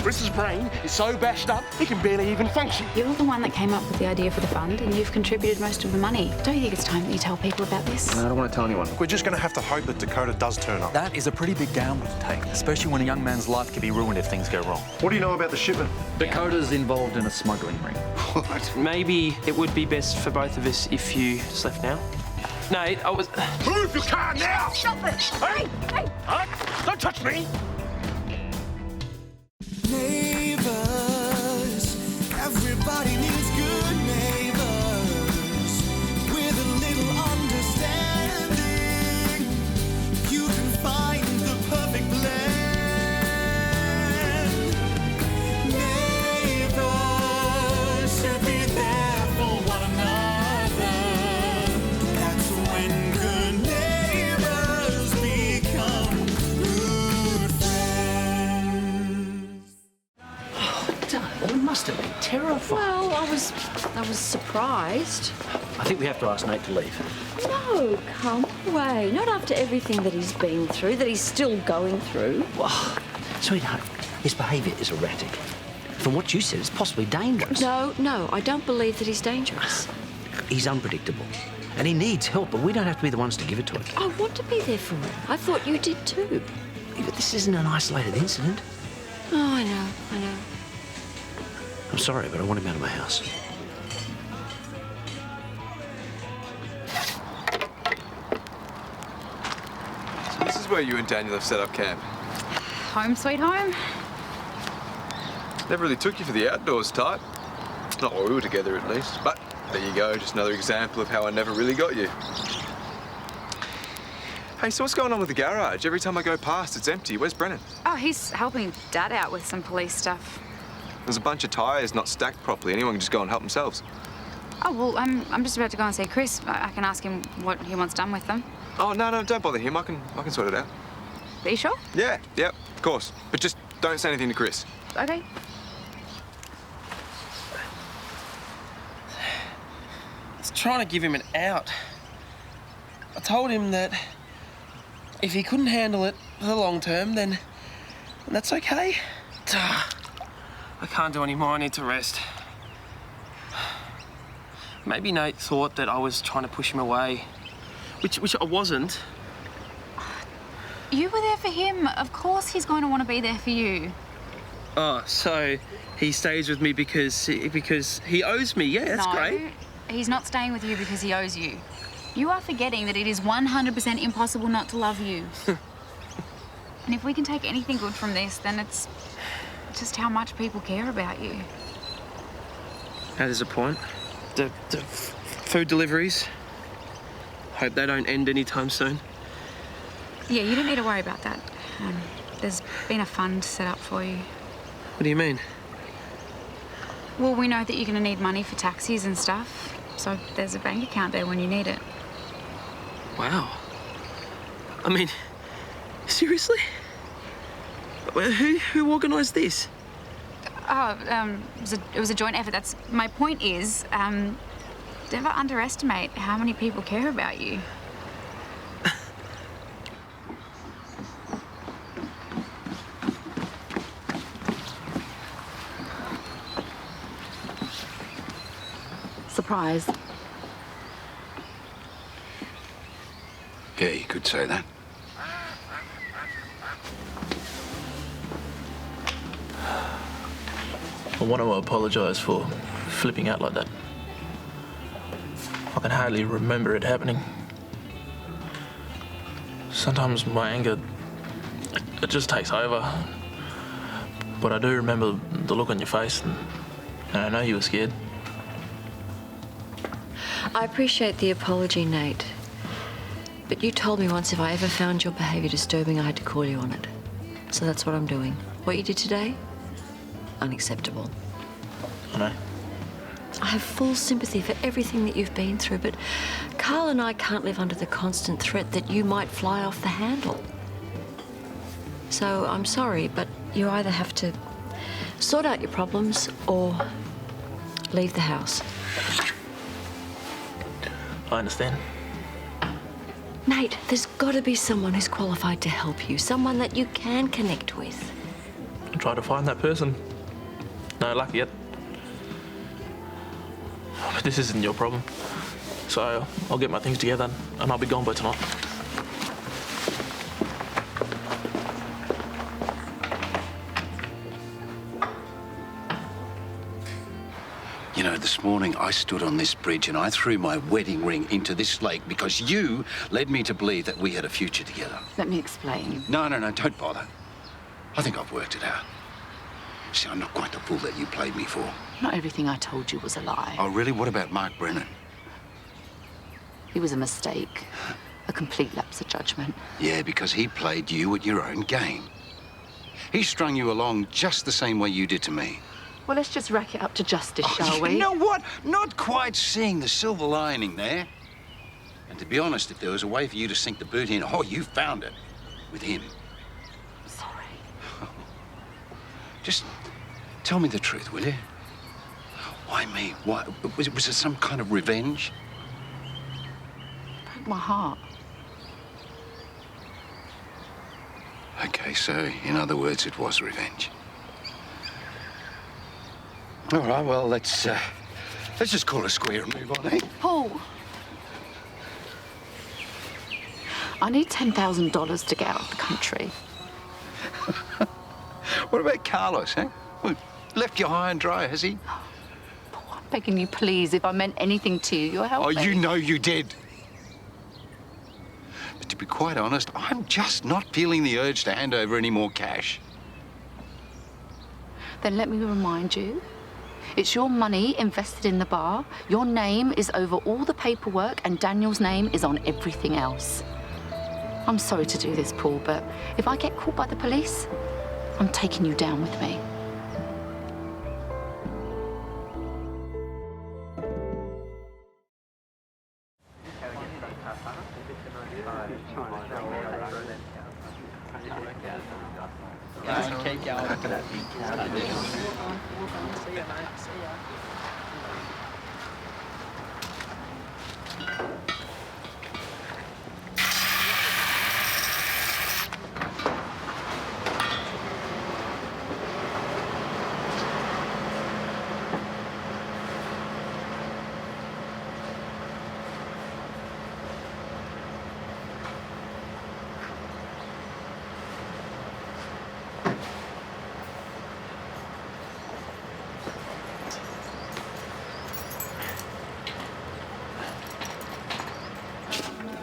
Chris's brain is so bashed up, he can barely even function. You're the one that came up with the idea for the fund, and you've contributed most of the money. Don't you think it's time that you tell people about this? No, I don't want to tell anyone. We're just going to have to hope that Dakota does turn up. That is a pretty big gamble to take, especially when a young man's life can be ruined if things go wrong. What do you know about the shipment? Dakota's involved in a smuggling ring. What? Maybe it would be best for both of us if you just left now. Nate, I was... Move your car now! Stop it! Hey! Hey! Huh? Don't touch me! Neighbours, everybody needs good neighbours. With a little understanding, you can find the perfect blend. Neighbours should be there for one another. That's when good neighbours become good friends. It must have been terrifying. Well, I was surprised. I think we have to ask Nate to leave. No, come away. Not after everything that he's been through, that he's still going through. Well, sweetheart, his behaviour is erratic. From what you said, it's possibly dangerous. No, I don't believe that he's dangerous. He's unpredictable. And he needs help, but we don't have to be the ones to give it to him. I want to be there for him. I thought you did too. Yeah, but this isn't an isolated incident. Oh, I know. I'm sorry, but I want him out of my house. So this is where you and Daniel have set up camp. Home sweet home? Never really took you for the outdoors type. Not while we were together, at least. But there you go, just another example of how I never really got you. Hey, so what's going on with the garage? Every time I go past, it's empty. Where's Brennan? Oh, he's helping Dad out with some police stuff. There's a bunch of tyres not stacked properly. Anyone can just go and help themselves. Oh, well, I'm just about to go and see Chris. I can ask him what he wants done with them. Oh, no, don't bother him. I can sort it out. Are you sure? Yeah, of course. But just don't say anything to Chris. Okay. I was trying to give him an out. I told him that if he couldn't handle it for the long term, then that's okay. I can't do any more. I need to rest. Maybe Nate thought that I was trying to push him away, which I wasn't. You were there for him. Of course he's going to want to be there for you. Oh, so he stays with me because he owes me. Yeah, that's great. No, he's not staying with you because he owes you. You are forgetting that it is 100% impossible not to love you. And if we can take anything good from this, then it's just how much people care about you. Now, there's a point. The food deliveries. Hope they don't end anytime soon. Yeah, you don't need to worry about that. There's been a fund set up for you. What do you mean? Well, we know that you're going to need money for taxis and stuff, so there's a bank account there when you need it. Wow. I mean, seriously? Who organised this? Oh, it was a joint effort. That's my point. Is never underestimate how many people care about you. Surprise. Yeah, you could say that. I want to apologise for flipping out like that. I can hardly remember it happening. Sometimes my anger, it just takes over. But I do remember the look on your face, and I know you were scared. I appreciate the apology, Nate. But you told me once if I ever found your behaviour disturbing, I had to call you on it. So that's what I'm doing. What you did today? Unacceptable. I know. I have full sympathy for everything that you've been through, but Carl and I can't live under the constant threat that you might fly off the handle. So I'm sorry, but you either have to sort out your problems or leave the house. I understand. Nate, there's got to be someone who's qualified to help you, someone that you can connect with. try to find that person. No luck yet. But this isn't your problem. So I'll get my things together and I'll be gone by tonight. You know, this morning I stood on this bridge and I threw my wedding ring into this lake because you led me to believe that we had a future together. Let me explain. No, don't bother. I think I've worked it out. See, I'm not quite the fool that you played me for. Not everything I told you was a lie. Oh, really? What about Mark Brennan? He was a mistake. A complete lapse of judgment. Yeah, because he played you at your own game. He strung you along just the same way you did to me. Well, let's just rack it up to justice, shall we? You know what? Not quite seeing the silver lining there. And to be honest, if there was a way for you to sink the boot in, oh, you found it. With him. Sorry. Just tell me the truth, will you? Why me? Why? Was it some kind of revenge? Broke my heart. Okay, so in other words, it was revenge. All right, well, let's just call it square and move on, eh? Paul. I need $10,000 to get out of the country. What about Carlos, eh? Well, left you high and dry, has he? Paul, I'm begging you, please. If I meant anything to you, you're helping. Oh, you know you did. But to be quite honest, I'm just not feeling the urge to hand over any more cash. Then let me remind you. It's your money invested in the bar. Your name is over all the paperwork and Daniel's name is on everything else. I'm sorry to do this, Paul, but if I get caught by the police, I'm taking you down with me.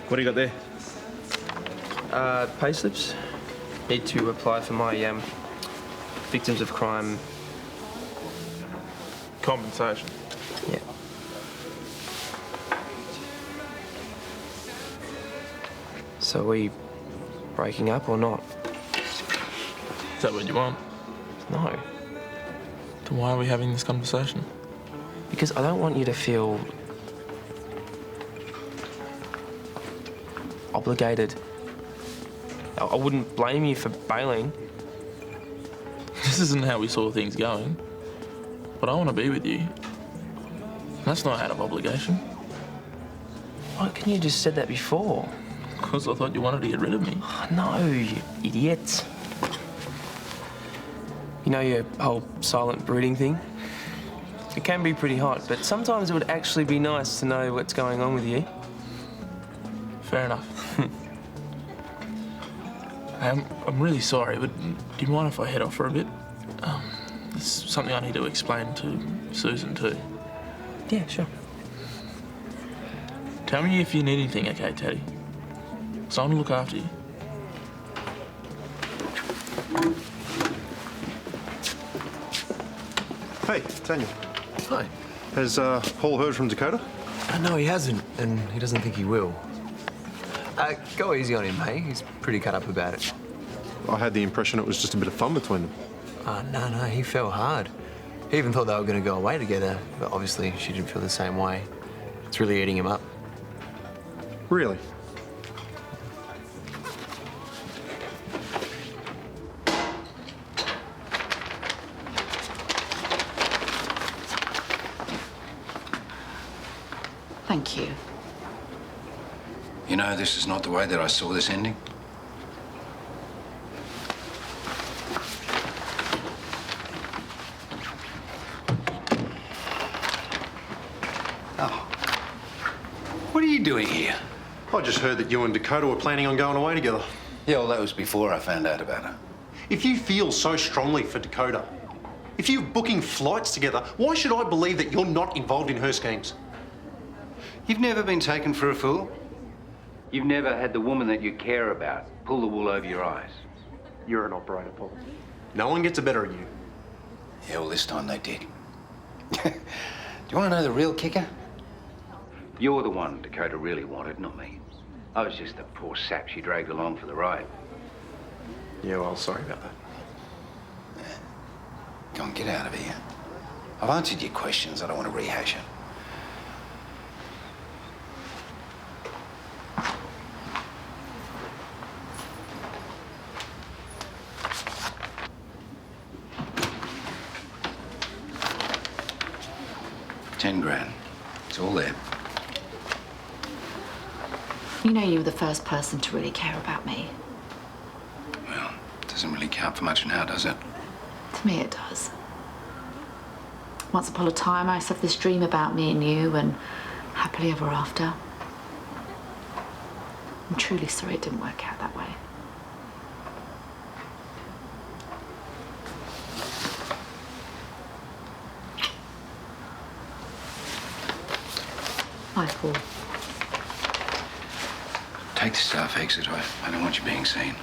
What do you got there? Payslips. Need to apply for my victims of crime Compensation. Yeah. So are we breaking up or not? Is that what you want? No. Then why are we having this conversation? Because I don't want you to feel obligated. I wouldn't blame you for bailing. This isn't how we saw things going. But I want to be with you. That's not out of obligation. Why couldn't you just said that before? Because I thought you wanted to get rid of me. Oh, no, you idiot. You know your whole silent brooding thing? It can be pretty hot, but sometimes it would actually be nice to know what's going on with you. Fair enough. I'm really sorry, but do you mind if I head off for a bit? There's something I need to explain to Susan too. Yeah, sure. Tell me if you need anything, okay, Teddy? So I'm gonna look after you. Hey, Daniel. Hi. Has Paul heard from Dakota? No, he hasn't, and he doesn't think he will. Go easy on him, hey? He's pretty cut up about it. I had the impression it was just a bit of fun between them. No, he fell hard. He even thought they were going to go away together, but obviously she didn't feel the same way. It's really eating him up. Really? Thank you. You know, this is not the way that I saw this ending. doing here? I just heard that you and Dakota were planning on going away together. Yeah, well, that was before I found out about her. If you feel so strongly for Dakota, if you're booking flights together, why should I believe that you're not involved in her schemes? You've never been taken for a fool? You've never had the woman that you care about pull the wool over your eyes? You're an operator, Paul. No one gets the better of you. Yeah, well, this time they did. Do you want to know the real kicker? You're the one Dakota really wanted, not me. I was just the poor sap she dragged along for the ride. Yeah, well, sorry about that. Come on, get out of here. I've answered your questions. I don't want to rehash it. $10,000. It's all there. You know you were the first person to really care about me. Well, it doesn't really count for much now, does it? To me, it does. Once upon a time, I used to have this dream about me and you and happily ever after. I'm truly sorry it didn't work out that way. Hi, Paul. Take the staff exit. I don't want you being seen.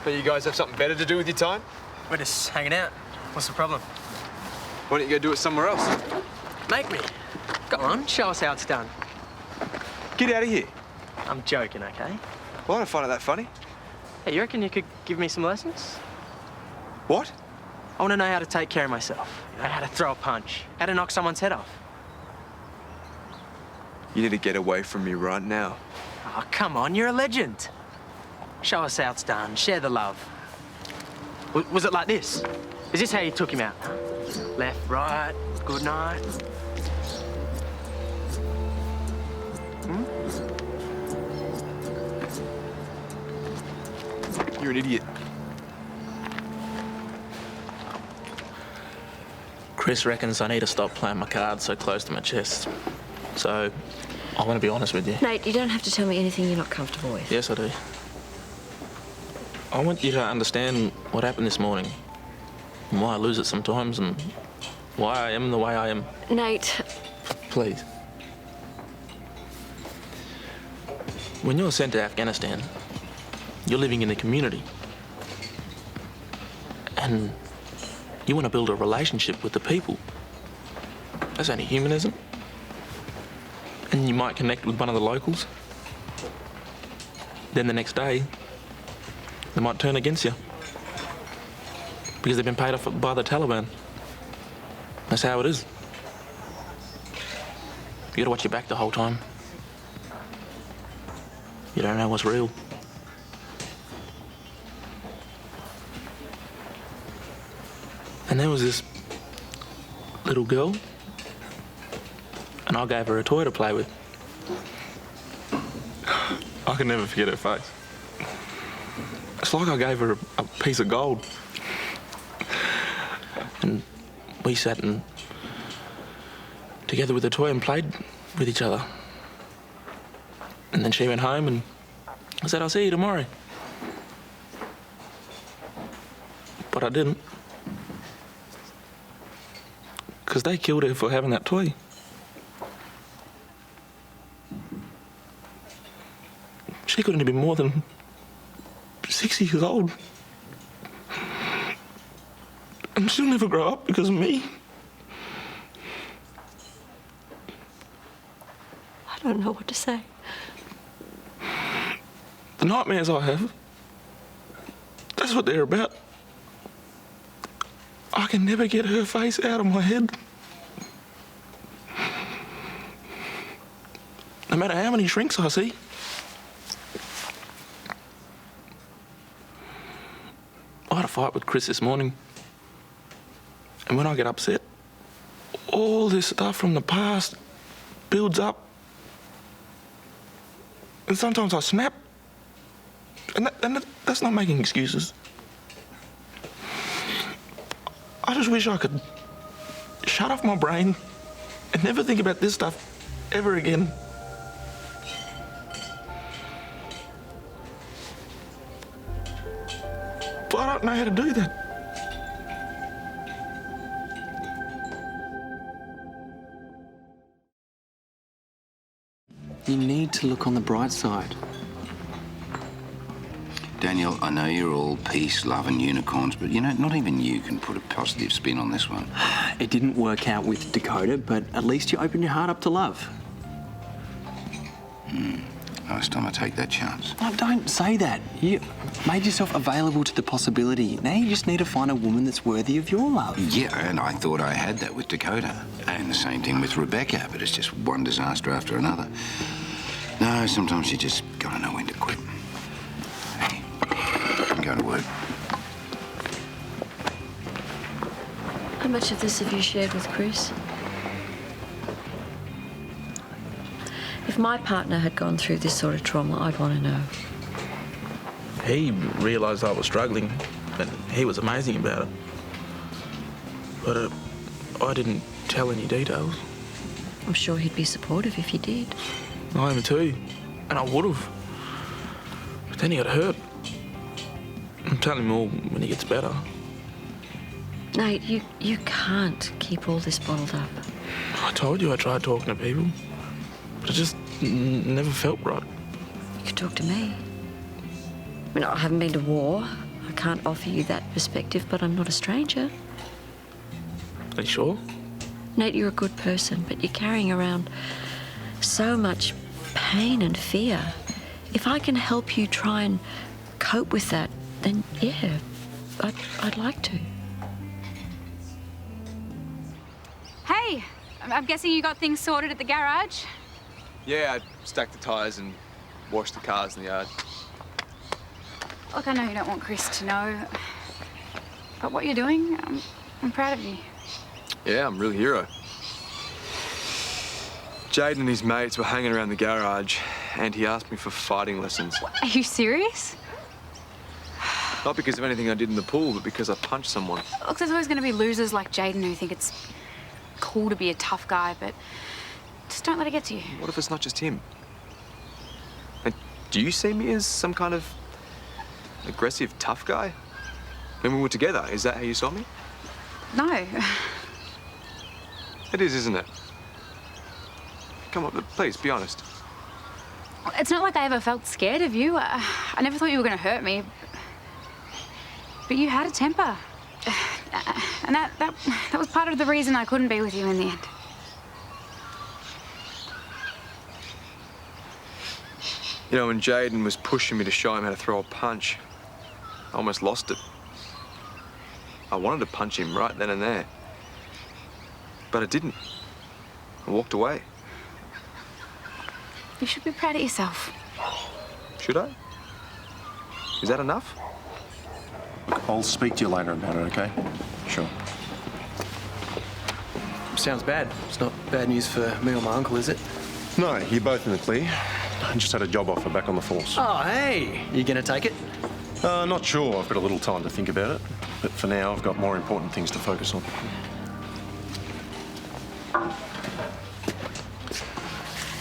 But you guys have something better to do with your time? We're just hanging out. What's the problem? Why don't you go do it somewhere else? Make me. Go on, show us how it's done. Get out of here. I'm joking, okay? Well, I don't find it that funny. Hey, you reckon you could give me some lessons? What? I want to know how to take care of myself. You know, how to throw a punch, how to knock someone's head off. You need to get away from me right now. Oh, come on, you're a legend. Show us how it's done, share the love. Was it like this? Is this how you took him out? Left, right, good night? You're an idiot. Chris reckons I need to stop playing my cards so close to my chest. So, I want to be honest with you. Nate, you don't have to tell me anything you're not comfortable with. Yes, I do. I want you to understand what happened this morning, and why I lose it sometimes, and why I am the way I am. Nate. Please. When you're sent to Afghanistan, you're living in the community. And you want to build a relationship with the people. That's only human, isn't it? And you might connect with one of the locals. Then the next day, they might turn against you. Because they've been paid off by the Taliban. That's how it is. You gotta watch your back the whole time. You don't know what's real. And there was this little girl, and I gave her a toy to play with. I can never forget her face. It's like I gave her a piece of gold. And we sat and together with the toy and played with each other. And then she went home and I said, I'll see you tomorrow. But I didn't. Because they killed her for having that toy. She couldn't have been more than 6 years old. And she'll never grow up because of me. I don't know what to say. The nightmares I have, that's what they're about. I can never get her face out of my head. No matter how many shrinks I see. I had a fight with Chris this morning. And when I get upset, all this stuff from the past builds up. And sometimes I snap. And that's not making excuses. I just wish I could shut off my brain and never think about this stuff ever again. But I don't know how to do that. You need to look on the bright side. Daniel, I know you're all peace, love and unicorns, but, you know, not even you can put a positive spin on this one. It didn't work out with Dakota, but at least you opened your heart up to love. Last time I take that chance. No, don't say that. You made yourself available to the possibility. Now you just need to find a woman that's worthy of your love. Yeah, and I thought I had that with Dakota. And the same thing with Rebecca, but it's just one disaster after another. No, sometimes you just gotta know when to quit. Hey, I'm going to work. How much of this have you shared with Chris? If my partner had gone through this sort of trauma, I'd want to know. He realised I was struggling, and he was amazing about it. But I didn't tell any details. I'm sure he'd be supportive if you did. I am too, and I would have. But then he got hurt. I'll tell him all when he gets better. Nate, you can't keep all this bottled up. I told you I tried talking to people, but it just never felt right. You could talk to me. I mean, I haven't been to war. I can't offer you that perspective, but I'm not a stranger. Are you sure? Nate, you're a good person, but you're carrying around so much pain and fear. If I can help you try and cope with that, then yeah, I'd like to. Hey, I'm guessing you got things sorted at the garage? Yeah, I stacked the tyres and washed the cars in the yard. Look, I know you don't want Chris to know, but what you're doing, I'm proud of you. Yeah, I'm a real hero. Jaden and his mates were hanging around the garage and he asked me for fighting lessons. Are you serious? Not because of anything I did in the pool, but because I punched someone. Look, there's always going to be losers like Jaden who think it's cool to be a tough guy, but just don't let it get to you. What if it's not just him? And do you see me as some kind of aggressive, tough guy? When we were together, is that how you saw me? No. It is, isn't it? Come on, please, be honest. It's not like I ever felt scared of you. I never thought you were going to hurt me. But you had a temper. And that was part of the reason I couldn't be with you in the end. You know, when Jaden was pushing me to show him how to throw a punch, I almost lost it. I wanted to punch him right then and there. But I didn't. I walked away. You should be proud of yourself. Should I? Is that enough? Look, I'll speak to you later about it, okay? Sure. Sounds bad. It's not bad news for me or my uncle, is it? No, you're both in the clear. I just had a job offer back on the force. Oh, hey. You gonna take it? Not sure. I've got a little time to think about it. But for now, I've got more important things to focus on.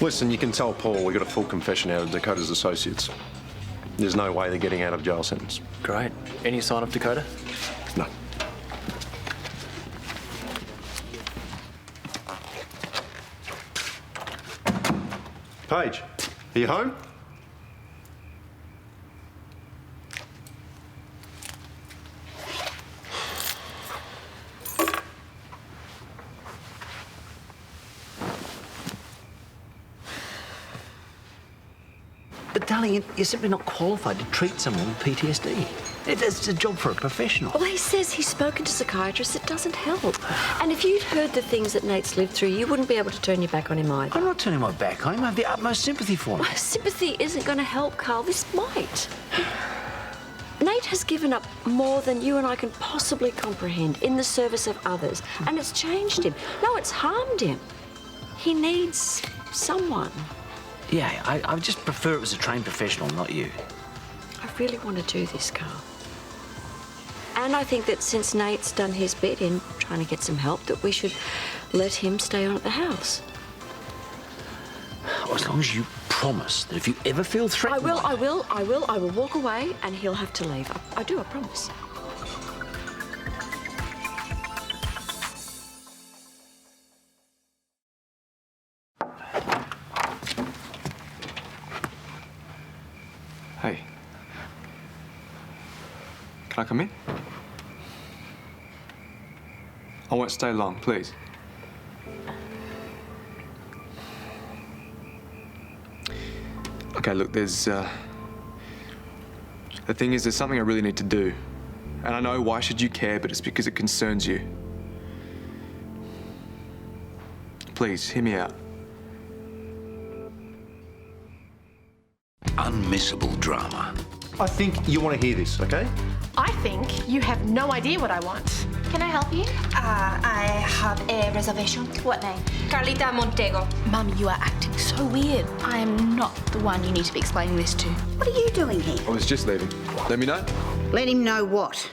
Listen, you can tell Paul we got a full confession out of Dakota's associates. There's no way they're getting out of jail sentence. Great. Any sign of Dakota? No. Paige, are you home? But, darling, you're simply not qualified to treat someone with PTSD. It's a job for a professional. Well, he says he's spoken to psychiatrists. It doesn't help. And if you'd heard the things that Nate's lived through, you wouldn't be able to turn your back on him either. I'm not turning my back on him. I have the utmost sympathy for him. Sympathy isn't going to help, Carl. This might. Nate has given up more than you and I can possibly comprehend in the service of others. And it's changed him. No, it's harmed him. He needs someone. Yeah, I just prefer it was a trained professional, not you. I really want to do this, Carl. And I think that since Nate's done his bit in trying to get some help, that we should let him stay on at the house. As long as you promise that if you ever feel threatened... I will walk away and he'll have to leave. I do, I promise. Hey. Can I come in? I won't stay long, please. Okay, look, there's... The thing is, there's something I really need to do. And I know why should you care, but it's because it concerns you. Please, hear me out. Unmissable drama. I think you want to hear this, okay? I think you have no idea what I want. Can I help you? I have a reservation. What name? Carlita Montego. Mum, you are acting so weird. I am not the one you need to be explaining this to. What are you doing here? I was just leaving. Let me know. Let him know what?